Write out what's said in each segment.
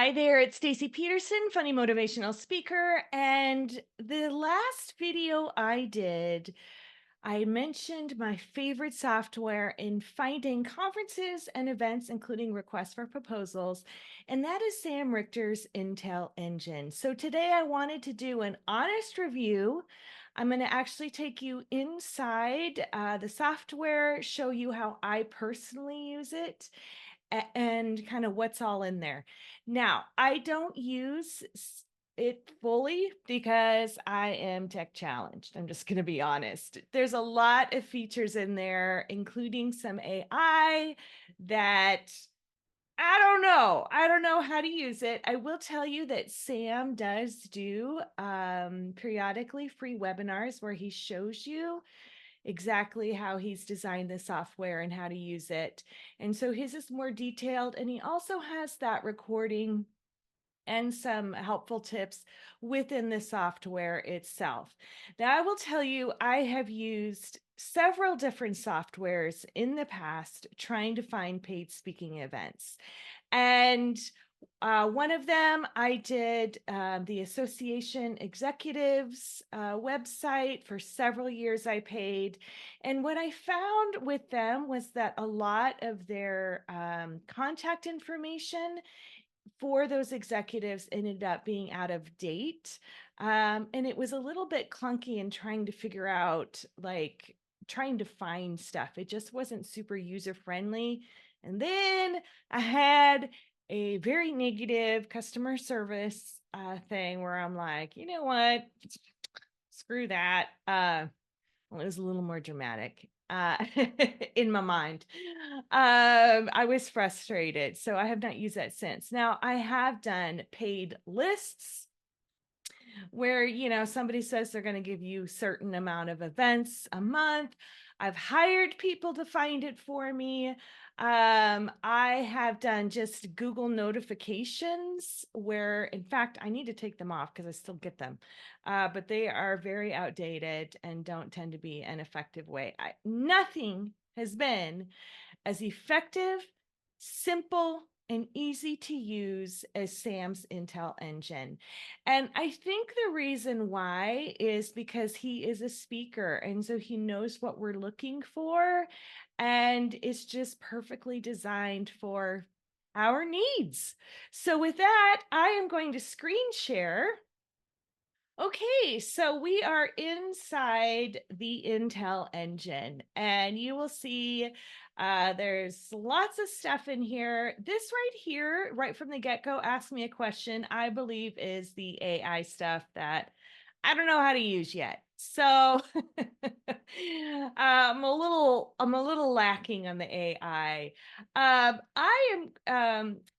Hi there, it's Stacy Peterson, funny motivational speaker. And the last video I did, I mentioned my favorite software in finding conferences and events, including requests for proposals, and that is Sam Richter's Intel Engine. So today I wanted to do an honest review. I'm going to actually take you inside the software, show you how I personally use it, and kind of what's all in there. Now, I don't use it fully because I am tech challenged. I'm just going to be honest. There's a lot of features in there, including some AI that I don't know. I don't know how to use it. I will tell you that Sam does do periodically free webinars where he shows you exactly how he's designed the software and how to use it. And so his is more detailed, and he also has that recording and some helpful tips within the software itself. Now, I will tell you, I have used several different softwares in the past trying to find paid speaking events. And one of them, I did the association executives website for several years. I paid. And what I found with them was that a lot of their contact information for those executives ended up being out of date. And it was a little bit clunky in trying to figure out, like, trying to find stuff. It just wasn't super user friendly. And then I had a very negative customer service thing where I'm like, you know what? Screw that. Well, it was a little more dramatic in my mind. I was frustrated, so I have not used that since. Now, I have done paid lists where, somebody says they're going to give you a certain amount of events a month. I've hired people to find it for me. I have done just Google notifications where, in fact, I need to take them off because I still get them, but they are very outdated and don't tend to be an effective way. Nothing has been as effective, simple, and easy to use as Sam's Intel Engine. And I think the reason why is because he is a speaker, and so he knows what we're looking for, and it's just perfectly designed for our needs. So with that, I am going to screen share. Okay, so we are inside the Intel Engine, and you will see there's lots of stuff in here. This right here, right from the get-go, ask me a question, I believe is the AI stuff that I don't know how to use yet. So I'm a little lacking on the AI.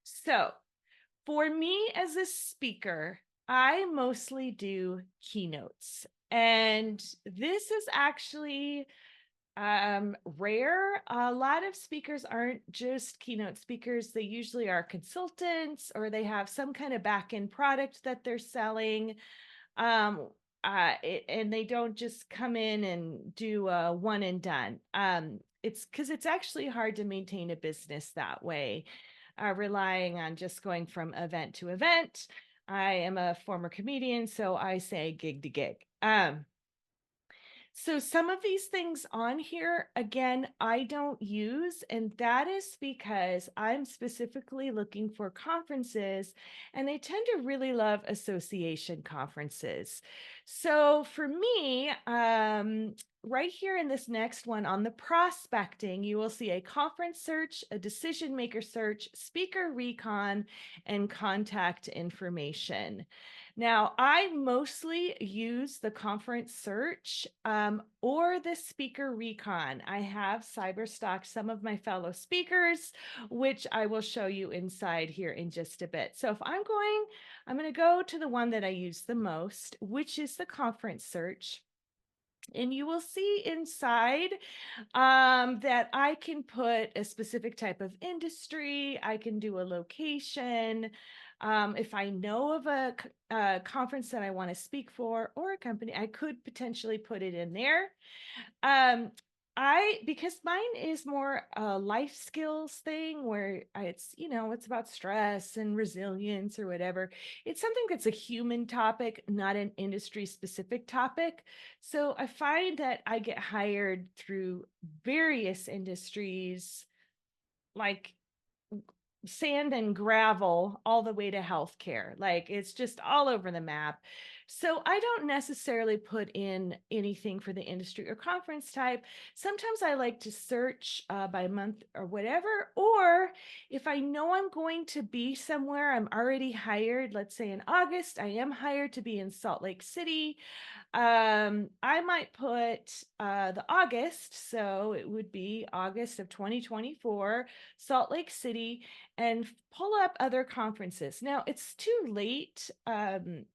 So for me as a speaker, I mostly do keynotes. And this is actually rare. A lot of speakers aren't just keynote speakers. They usually are consultants, or they have some kind of back-end product that they're selling. And they don't just come in and do a one and done. It's because it's actually hard to maintain a business that way, relying on just going from event to event. I am a former comedian, so I say gig to gig. So some of these things on here, again, I don't use, and that is because I'm specifically looking for conferences, and I tend to really love association conferences. So for me, right here in this next one on the prospecting, you will see a conference search, a decision maker search, speaker recon, and contact information. Now, I mostly use the conference search or the speaker recon. I have cyberstocked some of my fellow speakers, which I will show you inside here in just a bit. So if I'm going to go to the one that I use the most, which is the conference search. And you will see inside that I can put a specific type of industry. I can do a location. If I know of a conference that I want to speak for or a company, I could potentially put it in there. Um, because mine is more a life skills thing where it's, it's about stress and resilience or whatever. It's something that's a human topic, not an industry specific topic. So I find that I get hired through various industries, like sand and gravel all the way to healthcare. Like it's just all over the map. So I don't necessarily put in anything for the industry or conference type. Sometimes I like to search by month or whatever. Or if I know I'm going to be somewhere, I'm already hired. Let's say in August, I am hired to be in Salt Lake City. I might put the August, so it would be August of 2024, Salt Lake City, and pull up other conferences. Now it's too late. I'm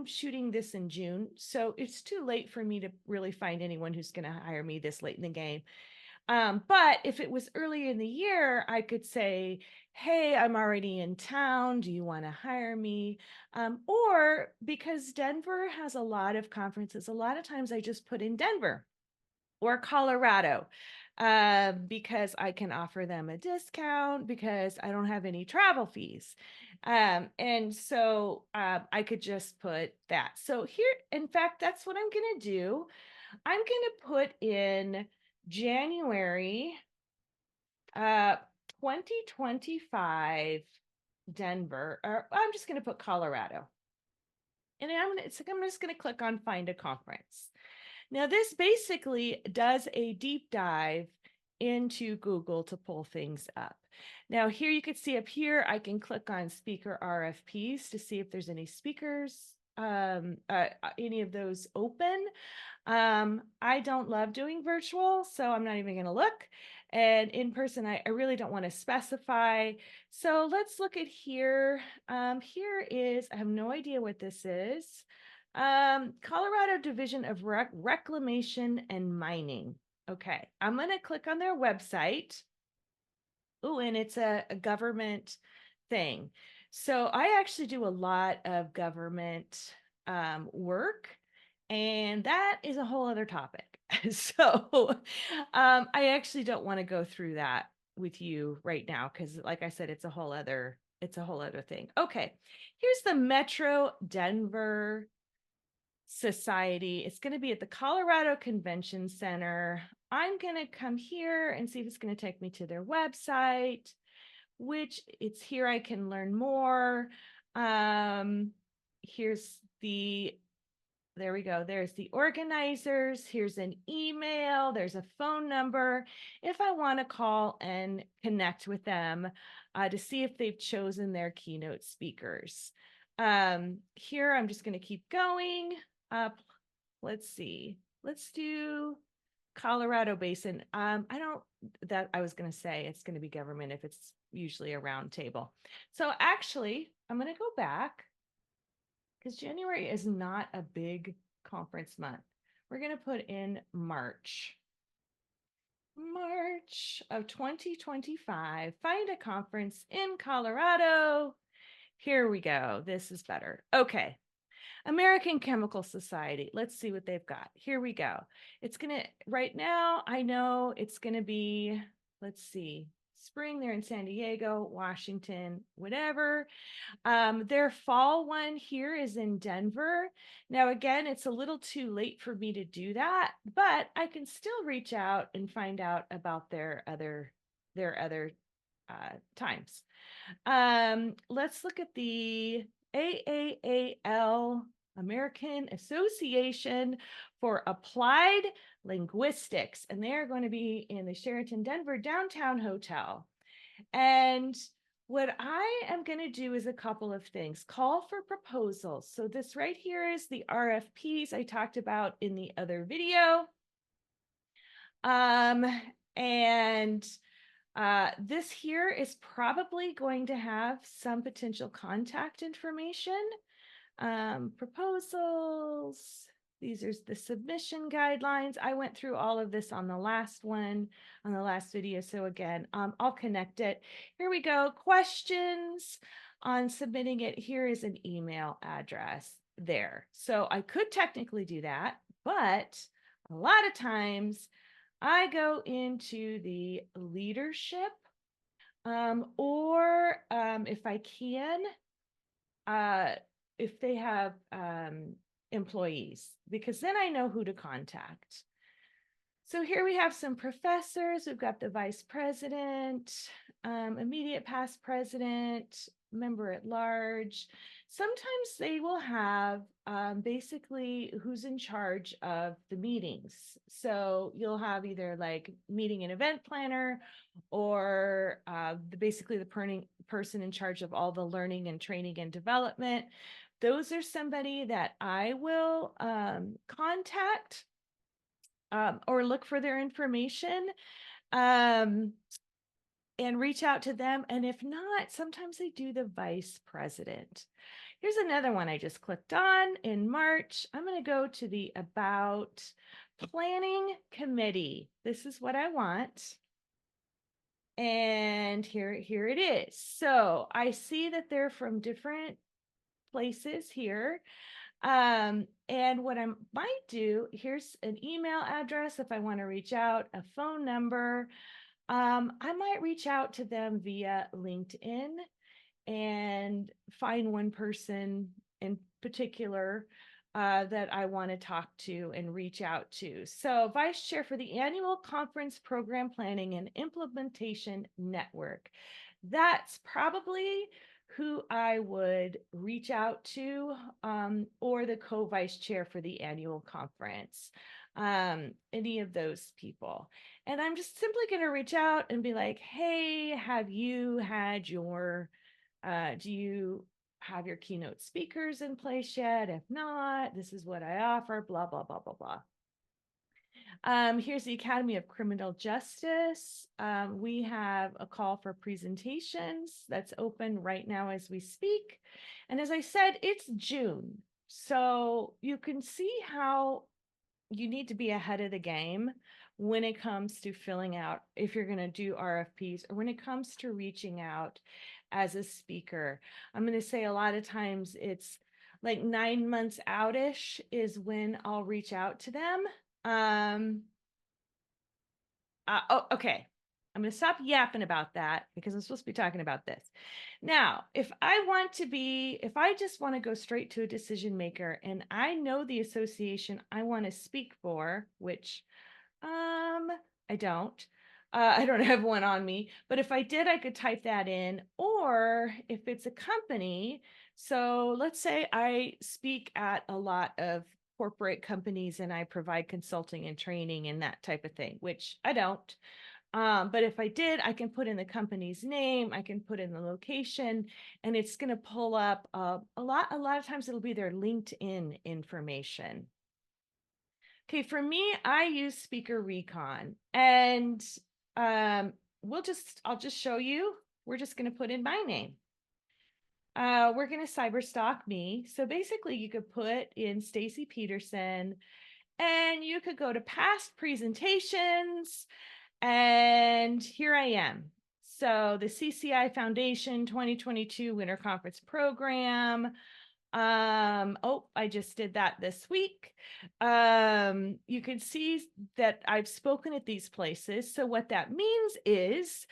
shooting this in June, so it's too late for me to really find anyone who's going to hire me this late in the game. But if it was early in the year, I could say, hey, I'm already in town. Do you want to hire me? Or because Denver has a lot of conferences, a lot of times I just put in Denver or Colorado because I can offer them a discount because I don't have any travel fees. And so I could just put that. So here, in fact, that's what I'm going to do. I'm going to put in January 2025 Denver, or I'm just going to put Colorado. And I'm just going to click on find a conference. Now this basically does a deep dive into Google to pull things up. Now here you can see up here, I can click on speaker RFPs to see if there's any speakers, any of those open. I don't love doing virtual, so I'm not even going to look. And in person, I really don't want to specify. So let's look at here. Here is, I have no idea what this is. Colorado Division of Reclamation and Mining. Okay, I'm going to click on their website. Oh, and it's a government thing. So I actually do a lot of government work, and that is a whole other topic. So I actually don't want to go through that with you right now because, like I said, it's a whole other thing. Okay, here's the Metro Denver Society. It's going to be at the Colorado Convention Center. I'm going to come here and see if it's going to take me to their website, which it's here I can learn more. Here's there we go. There's the organizers. Here's an email. There's a phone number if I want to call and connect with them to see if they've chosen their keynote speakers. Here, I'm just going to keep going up. Let's see. Let's do Colorado Basin. I was going to say it's going to be government if it's usually a round table. So actually, I'm going to go back because January is not a big conference month. We're going to put in March. March of 2025. Find a conference in Colorado. Here we go. This is better. Okay. American Chemical Society. Let's see what they've got. Here we go. It's going to, right now, I know it's going to be, let's see, spring. They're in San Diego, Washington, whatever. Their fall one here is in Denver. Now, again, it's a little too late for me to do that, but I can still reach out and find out about their other times. Let's look at the AAAL, American Association for Applied Linguistics, and they're going to be in the Sheraton Denver Downtown Hotel. And what I am going to do is a couple of things. Call for proposals. So this right here is the RFPs I talked about in the other video. And this here is probably going to have some potential contact information. Proposals. These are the submission guidelines. I went through all of this on the last video. So again, I'll connect it. Here we go. Questions on submitting it. Here is an email address there. So I could technically do that, but a lot of times I go into the leadership, or if I can, uh, if they have employees, because then I know who to contact. So here we have some professors. We've got the vice president, immediate past president, member at large. Sometimes they will have basically who's in charge of the meetings. So you'll have either like meeting and event planner, or basically the person in charge of all the learning and training and development. Those are somebody that I will contact, or look for their information, um, and reach out to them. And if not, sometimes they do the vice president. Here's another one I just clicked on in March. I'm going to go to the About Planning Committee. This is what I want. And here it is. So I see that they're from different places here. And what I might do, here's an email address if I want to reach out, a phone number. I might reach out to them via LinkedIn and find one person in particular that I want to talk to and reach out to. So, Vice Chair for the Annual Conference Program Planning and Implementation Network. That's probably who I would reach out to, or the co-vice chair for the annual conference, any of those people. And I'm just simply going to reach out and be like, hey, have you had your do you have your keynote speakers in place yet? If not, this is what I offer, blah, blah, blah, blah, blah. Here's the Academy of Criminal Justice. We have a call for presentations that's open right now as we speak. And as I said, it's June. So you can see how you need to be ahead of the game when it comes to filling out, if you're going to do RFPs, or when it comes to reaching out as a speaker. I'm going to say a lot of times it's like 9 months outish is when I'll reach out to them. Okay. I'm going to stop yapping about that because I'm supposed to be talking about this. Now, if I just want to go straight to a decision maker and I know the association I want to speak for, which I don't. I don't have one on me, but if I did, I could type that in. Or if it's a company, so let's say I speak at a lot of corporate companies and I provide consulting and training and that type of thing, which I don't. But if I did, I can put in the company's name, I can put in the location, and it's going to pull up a lot of times it'll be their LinkedIn information. Okay, for me, I use Speaker Recon, and I'll just show you. We're just going to put in my name. We're going to cyber stalk me. So basically, you could put in Stacy Peterson, and you could go to past presentations, and here I am. So the CCI Foundation 2022 Winter Conference Program. Oh, I just did that this week. You can see that I've spoken at these places. So what that means is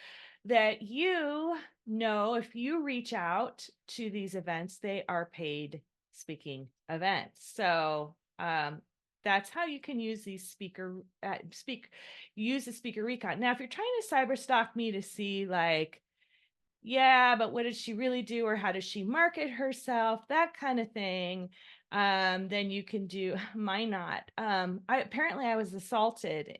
that you know, if you reach out to these events, they are paid speaking events. So that's how you can use these use the speaker recon. Now, if you're trying to cyber stalk me to see like, yeah, but what does she really do, or how does she market herself, that kind of thing, then you can do my not. I was assaulted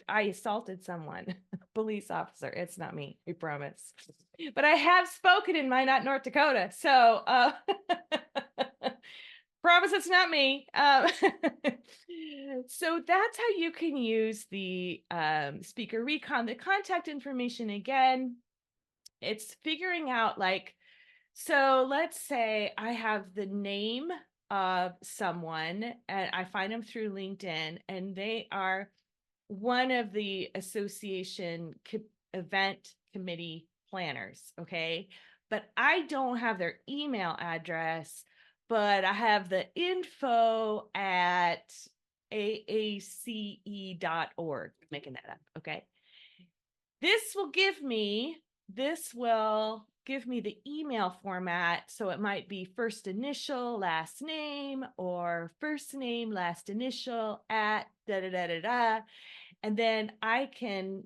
I assaulted someone, police officer. It's not me, I promise. But I have spoken in Minot, North Dakota. So promise it's not me. So that's how you can use the speaker recon. The contact information again, it's figuring out like, so let's say I have the name of someone and I find them through LinkedIn and they are one of the association event committee planners. Okay. But I don't have their email address, but I have the info at AACE.org. Making that up. Okay. This will give me the email format. So it might be first initial, last name, or first name, last initial at da da da da da. And then I can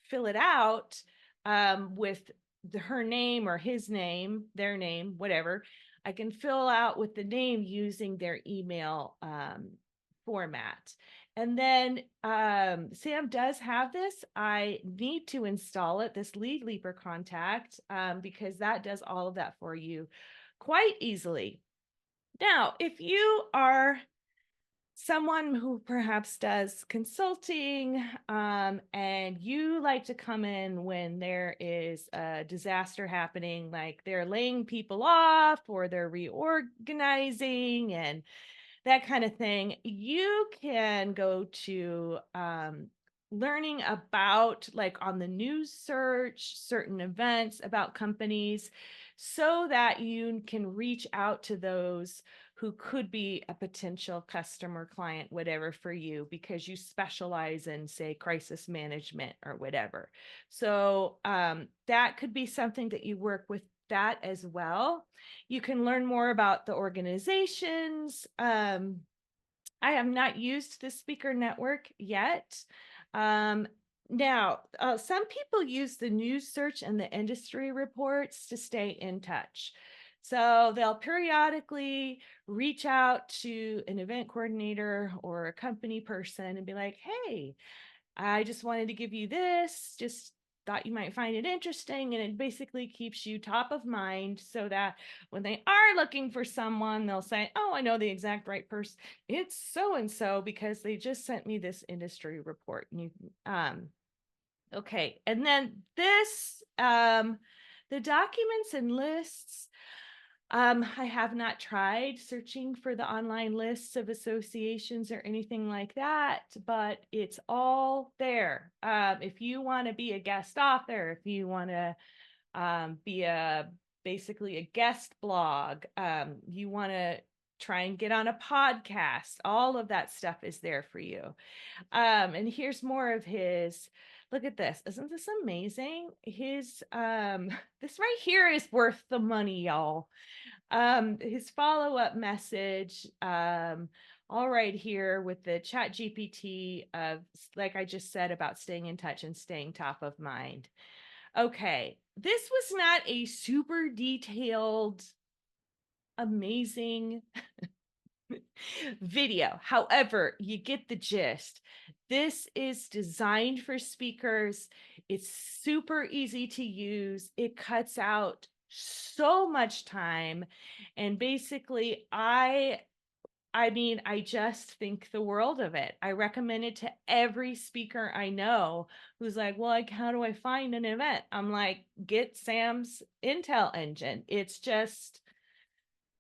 fill it out with her name or his name, their name, whatever. I can fill out with the name using their email format. And then Sam does have this. I need to install it, this Lead Leaper contact, because that does all of that for you quite easily. Now, if you are someone who perhaps does consulting and you like to come in when there is a disaster happening, like they're laying people off or they're reorganizing and that kind of thing, you can go to learning about, like on the news search, certain events about companies so that you can reach out to those who could be a potential customer, client, whatever for you, because you specialize in, say, crisis management or whatever. So that could be something that you work with that as well. You can learn more about the organizations. I have not used the speaker network yet. Now, some people use the news search and the industry reports to stay in touch. So they'll periodically reach out to an event coordinator or a company person and be like, hey, I just wanted to give you this, just thought you might find it interesting. And it basically keeps you top of mind so that when they are looking for someone, they'll say, oh, I know the exact right person. It's so and so because they just sent me this industry report. And you, okay. And then this, the documents and lists. I have not tried searching for the online lists of associations or anything like that, but it's all there. If you want to be a guest author, if you want to be basically a guest blog, you want to try and get on a podcast, all of that stuff is there for you. And here's more of his. Look at this. Isn't this amazing? His this right here is worth the money, y'all. His follow-up message, all right here with the chat GPT of, like I just said, about staying in touch and staying top of mind. Okay, this was not a super detailed, amazing video. However, you get the gist. This is designed for speakers. It's super easy to use. It cuts out so much time. And basically, I just think the world of it. I recommend it to every speaker I know who's like, well, like, how do I find an event? I'm like, get Sam's Intel engine. It's just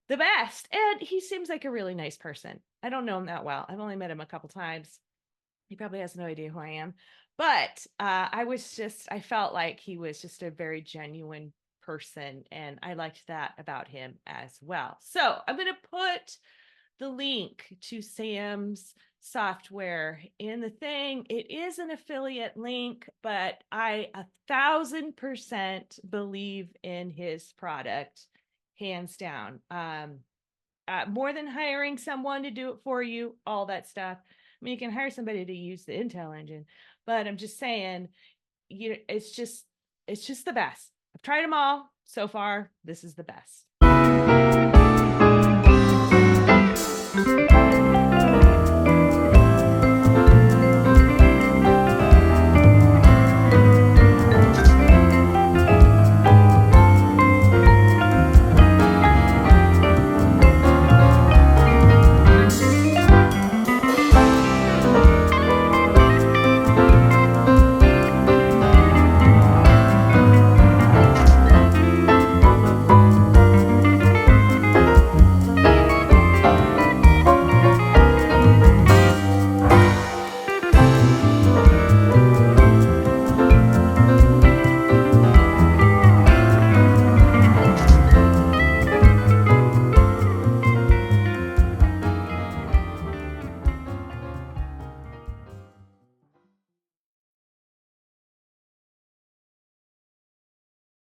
the best. And he seems like a really nice person. I don't know him that well. I've only met him a couple times. He probably has no idea who I am. But I felt like he was just a very genuine person. And I liked that about him as well. So I'm going to put the link to Sam's software in the thing. It is an affiliate link, but I 1,000% believe in his product, hands down. More than hiring someone to do it for you, all that stuff. I mean, you can hire somebody to use the Intel engine, but I'm just saying, it's just the best. I've tried them all so far. This is the best.